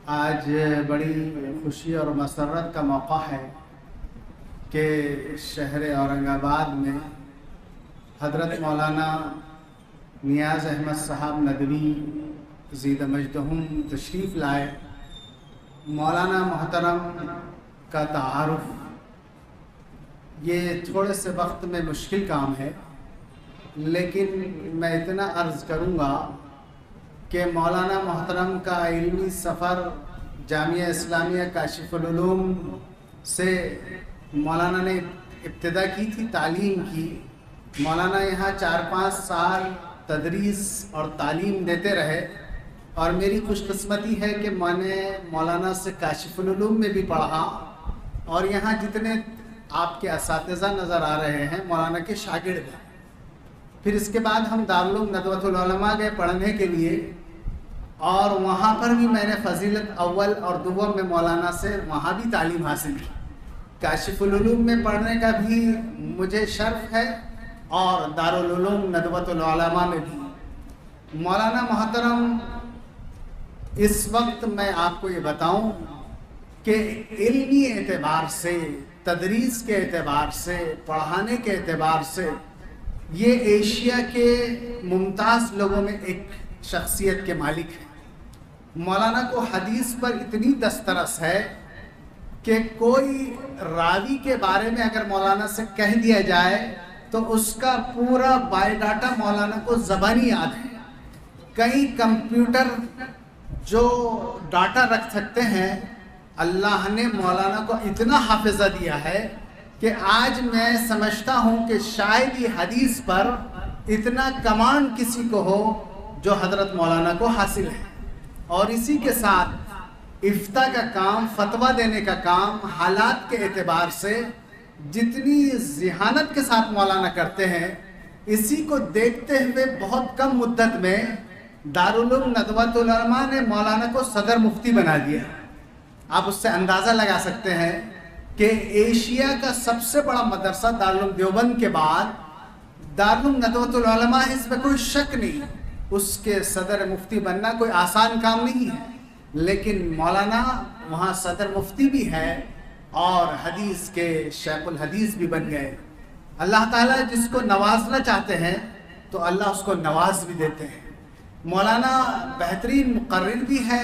آج بڑی خوشی اور مسرت کا موقع ہے کہ شہر اورنگ آباد میں حضرت مولانا نیاز احمد صاحب ندوی زید مجدہم تشریف لائے۔ مولانا محترم کا تعارف یہ تھوڑے سے وقت میں مشکل کام ہے، لیکن میں اتنا عرض کروں گا کہ مولانا محترم کا علمی سفر جامعہ اسلامیہ کاشف العلوم سے مولانا نے ابتدا کی تھی، تعلیم کی۔ مولانا یہاں 4-5 سال تدریس اور تعلیم دیتے رہے، اور میری خوش قسمتی ہے کہ میں نے مولانا سے کاشف العلوم میں بھی پڑھا، اور یہاں جتنے آپ کے اساتذہ نظر آ رہے ہیں مولانا کے شاگرد ہیں۔ پھر اس کے بعد ہم دارالعلوم ندوۃ العلماء گئے پڑھنے کے لیے، اور وہاں پر بھی میں نے فضیلت اول اور دوم میں مولانا سے وہاں بھی تعلیم حاصل کی۔ کاشف العلوم میں پڑھنے کا بھی مجھے شرف ہے، اور دارالعلوم ندوۃ العلماء میں بھی۔ مولانا محترم اس وقت میں آپ کو یہ بتاؤں کہ علمی اعتبار سے، تدریس کے اعتبار سے، پڑھانے کے اعتبار سے یہ ایشیا کے ممتاز لوگوں میں ایک شخصیت کے مالک ہیں۔ مولانا کو حدیث پر اتنی دسترس ہے کہ کوئی راوی کے بارے میں اگر مولانا سے کہہ دیا جائے تو اس کا پورا بایو ڈاٹا مولانا کو زبانی یاد ہے۔ کئی کمپیوٹر جو ڈاٹا رکھ سکتے ہیں، اللہ نے مولانا کو اتنا حافظہ دیا ہے کہ آج میں سمجھتا ہوں کہ شاید یہ حدیث پر اتنا کمانڈ کسی کو ہو جو حضرت مولانا کو حاصل ہے۔ اور اسی کے ساتھ افتاء کا کام، فتویٰ دینے کا کام حالات کے اعتبار سے جتنی ذہانت کے ساتھ مولانا کرتے ہیں، اسی کو دیکھتے ہوئے بہت کم مدت میں دارالعلوم ندوۃ العلماء نے مولانا کو صدر مفتی بنا دیا۔ آپ اس سے اندازہ لگا سکتے ہیں کہ ایشیا کا سب سے بڑا مدرسہ دارالعلوم دیوبند کے بعد دارالعلوم ندوۃ العلماء ہے، اس میں کوئی شک نہیں۔ اس کے صدر مفتی بننا کوئی آسان کام نہیں ہے، لیکن مولانا وہاں صدر مفتی بھی ہے اور حدیث کے شیخ الحدیث بھی بن گئے۔ اللہ تعالیٰ جس کو نوازنا چاہتے ہیں تو اللہ اس کو نواز بھی دیتے ہیں۔ مولانا بہترین مقرر بھی ہے،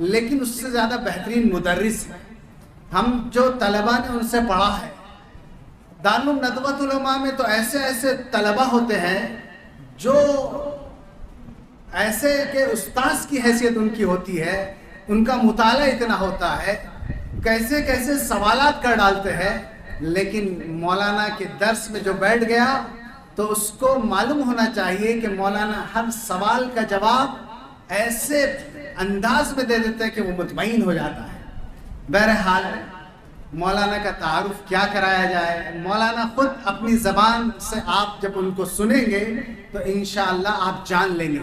لیکن اس سے زیادہ بہترین مدرس ہے۔ ہم جو طلباء نے ان سے پڑھا ہے، دارالعلوم ندوۃ العلماء میں تو ایسے ایسے طلباء ہوتے ہیں جو ایسے کہ استاذ کی حیثیت ان کی ہوتی ہے، ان کا مطالعہ اتنا ہوتا ہے، کیسے کیسے سوالات کر ڈالتے ہیں، لیکن مولانا کے درس میں جو بیٹھ گیا تو اس کو معلوم ہونا چاہیے کہ مولانا ہر سوال کا جواب ایسے انداز میں دے دیتے ہیں کہ وہ مطمئن ہو جاتا ہے۔ بہرحال مولانا کا تعارف کیا کرایا جائے، مولانا خود اپنی زبان سے آپ جب ان کو سنیں گے تو انشاءاللہ آپ جان لیں گے۔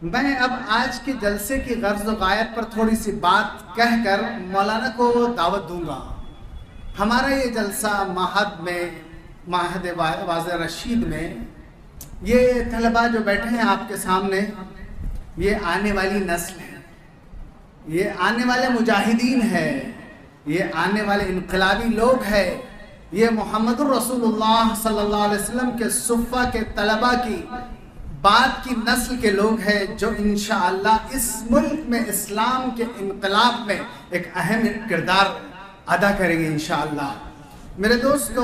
میں اب آج کے جلسے کی غرض و غایت پر تھوڑی سی بات کہہ کر مولانا کو دعوت دوں گا۔ ہمارا یہ جلسہ معہد واضح رشید میں یہ طلباء جو بیٹھے ہیں آپ کے سامنے، یہ آنے والی نسل ہے، یہ آنے والے مجاہدین ہیں، یہ آنے والے انقلابی لوگ ہیں، یہ محمد الرسول اللہ صلی اللہ علیہ وسلم کے صفہ کے طلباء کی بعد کی نسل کے لوگ ہیں، جو انشاءاللہ اس ملک میں اسلام کے انقلاب میں ایک اہم کردار ادا کریں گے انشاءاللہ۔ میرے دوستو،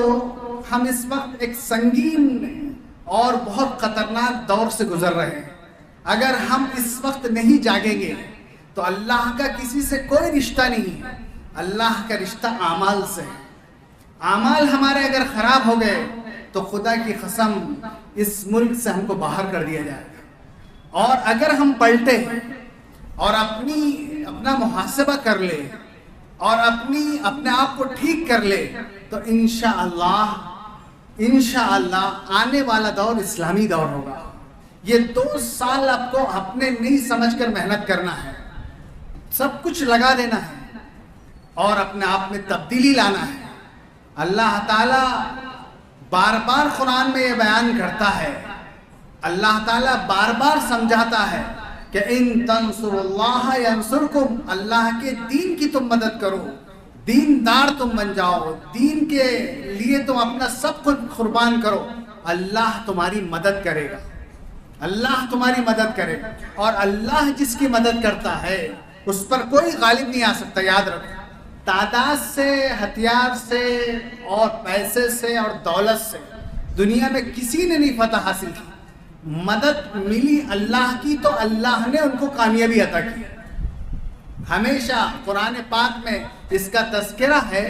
ہم اس وقت ایک سنگین اور بہت خطرناک دور سے گزر رہے ہیں۔ اگر ہم اس وقت نہیں جاگیں گے تو اللہ کا کسی سے کوئی رشتہ نہیں ہے، اللہ کا رشتہ اعمال سے ہے۔ اعمال ہمارے اگر خراب ہو گئے تو خدا کی قسم اس ملک سے ہم کو باہر کر دیا جائے گا۔ اور اگر ہم پلٹے اور اپنا محاسبہ کر لے اور اپنے آپ کو ٹھیک کر لے تو انشاءاللہ آنے والا دور اسلامی دور ہوگا۔ یہ 2 سال آپ کو اپنے نہیں سمجھ کر محنت کرنا ہے، سب کچھ لگا دینا ہے اور اپنے آپ میں تبدیلی لانا ہے۔ اللہ تعالیٰ بار بار قرآن میں یہ بیان کرتا ہے، اللہ تعالیٰ بار بار سمجھاتا ہے کہ ان تنصروا اللہ ینصرکم، اللہ کے دین کی تم مدد کرو، دیندار تم بن جاؤ، دین کے لیے تم اپنا سب کچھ قربان کرو، اللہ تمہاری مدد کرے گا، اللہ تمہاری مدد کرے گا۔ اور اللہ جس کی مدد کرتا ہے اس پر کوئی غالب نہیں آ سکتا۔ یاد رکھو، تعداد سے، ہتھیار سے اور پیسے سے اور دولت سے دنیا میں کسی نے نہیں فتح حاصل کی، مدد ملی اللہ کی تو اللہ نے ان کو کامیابی عطا کی۔ ہمیشہ قرآن پاک میں اس کا تذکرہ ہے،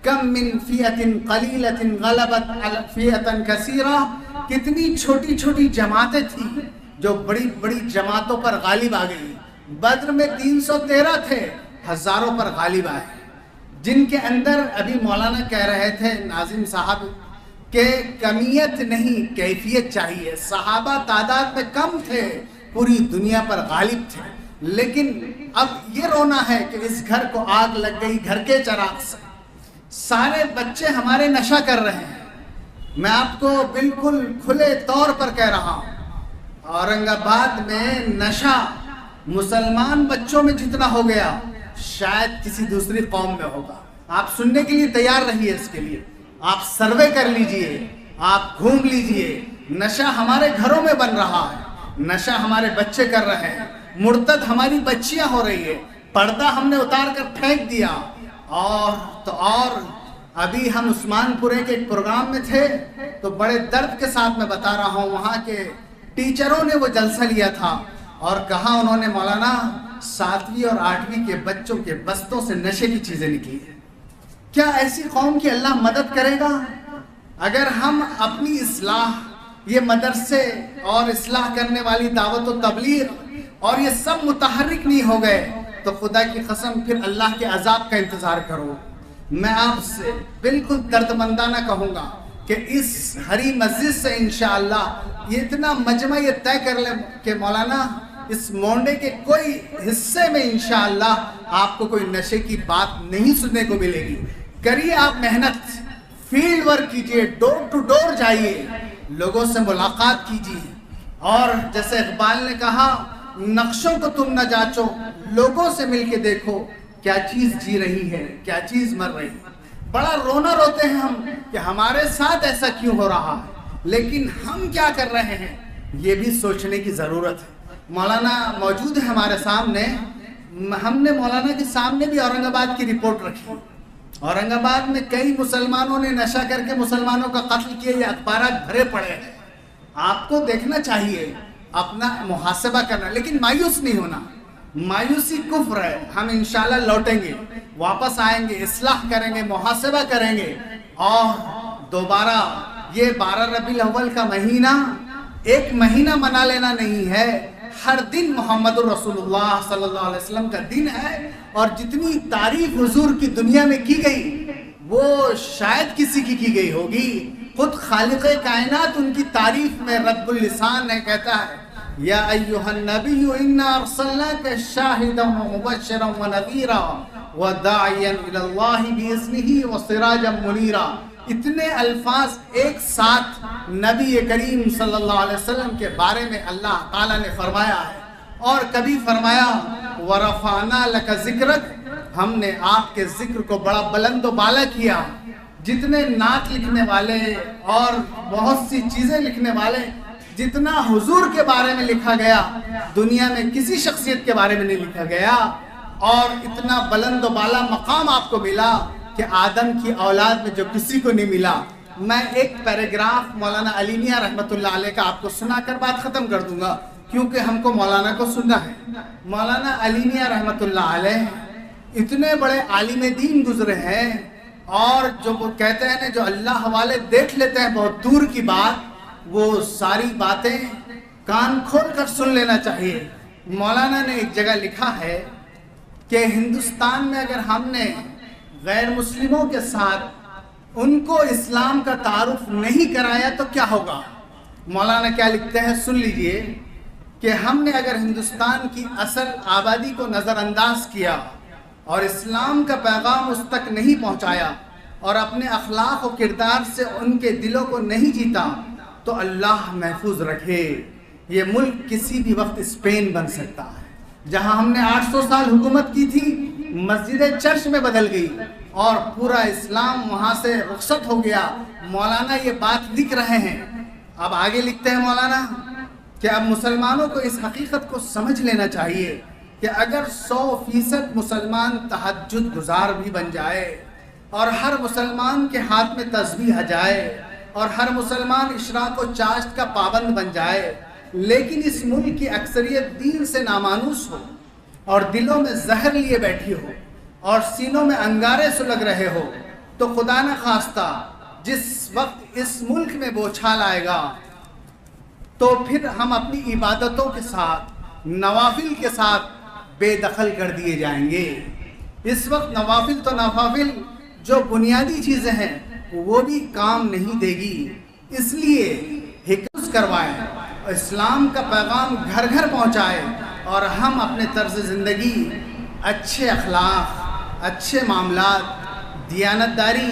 کم من فئۃ قلیلۃ غلبت فئۃ کثیرہ، کتنی چھوٹی چھوٹی جماعتیں تھیں جو بڑی بڑی جماعتوں پر غالب آ گئی۔ بدر میں 313 تھے، ہزاروں پر غالب آئے، جن کے اندر ابھی مولانا کہہ رہے تھے ناظم صاحب کہ کمیت نہیں کیفیت چاہیے۔ صحابہ تعداد میں کم تھے، پوری دنیا پر غالب تھے، لیکن اب یہ رونا ہے کہ اس گھر کو آگ لگ گئی، گھر کے چراغ سے سارے بچے ہمارے نشہ کر رہے ہیں۔ میں آپ کو بالکل کھلے طور پر کہہ رہا ہوں، اورنگ آباد میں نشہ مسلمان بچوں میں جتنا ہو گیا شاید کسی دوسری قوم میں ہوگا۔ آپ سننے کے لیے تیار رہیے، اس کے لیے آپ سروے کر لیجئے، آپ گھوم لیجئے۔ نشہ ہمارے گھروں میں بن رہا ہے، نشہ ہمارے بچے کر رہے ہیں، مرتد ہماری بچیاں ہو رہی ہے، پردہ ہم نے اتار کر پھینک دیا۔ اور ابھی ہم عثمان پورے کے ایک پروگرام میں تھے تو بڑے درد کے ساتھ میں بتا رہا ہوں، وہاں کے ٹیچروں نے وہ جلسہ لیا تھا اور کہا انہوں نے مولانا 7ویں اور 8ویں کے بچوں کے بستوں سے نشے کی چیزیں نکلی ہیں۔ کیا ایسی قوم کی اللہ مدد کرے گا؟ اگر ہم اپنی اصلاح، یہ مدرسے اور اصلاح کرنے والی دعوت و تبلیغ اور یہ سب متحرک نہیں ہو گئے تو خدا کی قسم پھر اللہ کے عذاب کا انتظار کرو۔ میں آپ سے بالکل دردمندانہ کہوں گا کہ اس ہری مسجد سے انشاءاللہ یہ اتنا مجمع یہ طے کر لیں کہ مولانا اس مونڈے کے کوئی حصے میں انشاءاللہ آپ کو کوئی نشے کی بات نہیں سننے کو ملے گی۔ کریے آپ محنت، فیلڈ ورک کیجئے، ڈور ٹو ڈور جائیے، لوگوں سے ملاقات کیجئے، اور جیسے اقبال نے کہا نقشوں کو تم نہ جانچو، لوگوں سے مل کے دیکھو کیا چیز جی رہی ہے، کیا چیز مر رہی ہے۔ بڑا رونا روتے ہیں ہم کہ ہمارے ساتھ ایسا کیوں ہو رہا ہے، لیکن ہم کیا کر رہے ہیں یہ بھی سوچنے کی ضرورت ہے۔ مولانا موجود ہے ہمارے سامنے، ہم نے مولانا کے سامنے بھی اورنگ آباد کی رپورٹ رکھی۔ اورنگ آباد میں کئی مسلمانوں نے نشہ کر کے مسلمانوں کا قتل کیا، یہ اخبارات بھرے پڑے ہیں۔ آپ کو دیکھنا چاہیے، اپنا محاسبہ کرنا، لیکن مایوس نہیں ہونا۔ مایوسی کفر ہے۔ ہم انشاءاللہ لوٹیں گے، واپس آئیں گے، اصلاح کریں گے، محاسبہ کریں گے، اور دوبارہ یہ 12 ربیع الاول کا مہینہ ایک مہینہ منا لینا نہیں ہے، ہر دن محمد رسول اللہ صلی اللہ علیہ وسلم کا دن ہے، اور جتنی تعریف حضور کی دنیا میں کی گئی وہ شاید کسی کی گئی ہوگی۔ خود خالق کائنات ان کی تعریف میں رب اللسان نے کہتا ہے یا ایھا النبی انا ارسلناک شاہدا ومبشرا ونذیرا وداعیا الی اللہ باذنہ وسراجا منیرا۔ اتنے الفاظ ایک ساتھ نبی کریم صلی اللہ علیہ وسلم کے بارے میں اللہ تعالیٰ نے فرمایا ہے، اور کبھی فرمایا ورفعنا لک ذکرک، ہم نے آپ کے ذکر کو بڑا بلند و بالا کیا۔ جتنے نعت لکھنے والے اور بہت سی چیزیں لکھنے والے، جتنا حضور کے بارے میں لکھا گیا دنیا میں کسی شخصیت کے بارے میں نہیں لکھا گیا، اور اتنا بلند و بالا مقام آپ کو ملا کہ آدم کی اولاد میں جو کسی کو نہیں ملا۔ میں ایک پیراگراف مولانا علی میاں رحمۃ اللہ علیہ کا آپ کو سنا کر بات ختم کر دوں گا، کیونکہ ہم کو مولانا کو سننا ہے۔ مولانا علی میاں رحمۃ اللہ علیہ اتنے بڑے عالم دین گزرے ہیں، اور جو وہ کہتے ہیں جو اللہ والے دیکھ لیتے ہیں بہت دور کی بات، وہ ساری باتیں کان کھول کر سن لینا چاہیے۔ مولانا نے ایک جگہ لکھا ہے کہ ہندوستان میں اگر ہم نے غیر مسلموں کے ساتھ ان کو اسلام کا تعارف نہیں کرایا تو کیا ہوگا۔ مولانا کیا لکھتے ہیں سن لیجئے کہ ہم نے اگر ہندوستان کی اصل آبادی کو نظر انداز کیا اور اسلام کا پیغام اس تک نہیں پہنچایا اور اپنے اخلاق و کردار سے ان کے دلوں کو نہیں جیتا تو اللہ محفوظ رکھے۔ یہ ملک کسی بھی وقت اسپین بن سکتا ہے. جہاں ہم نے 800 سال حکومت کی تھی، مسجد چرچ میں بدل گئی اور پورا اسلام وہاں سے رخصت ہو گیا. مولانا یہ بات لکھ رہے ہیں. اب آگے لکھتے ہیں مولانا کہ اب مسلمانوں کو اس حقیقت کو سمجھ لینا چاہیے کہ اگر 100% مسلمان تہجد گزار بھی بن جائے اور ہر مسلمان کے ہاتھ میں تسبیح آ جائے اور ہر مسلمان اشراق و چاشت کا پابند بن جائے، لیکن اس ملک کی اکثریت دین سے نامانوس ہو اور دلوں میں زہر لیے بیٹھی ہو اور سینوں میں انگارے سلگ رہے ہو، تو خدا نہ خواستہ جس وقت اس ملک میں بوچھال آئے گا تو پھر ہم اپنی عبادتوں کے ساتھ، نوافل کے ساتھ بے دخل کر دیے جائیں گے. اس وقت نوافل تو نوافل جو بنیادی چیزیں ہیں وہ بھی کام نہیں دے گی. اس لیے حفظ کروائیں، اسلام کا پیغام گھر گھر پہنچائے اور ہم اپنے طرز زندگی، اچھے اخلاق، اچھے معاملات، دیانتداری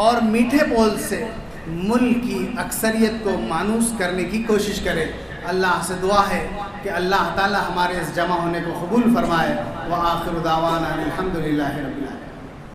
اور میٹھے بول سے ملک کی اکثریت کو مانوس کرنے کی کوشش کرے. اللہ سے دعا ہے کہ اللہ تعالی ہمارے اس جمع ہونے کو قبول فرمائے. وآخر دعوانا الحمدللہ رب العالمین.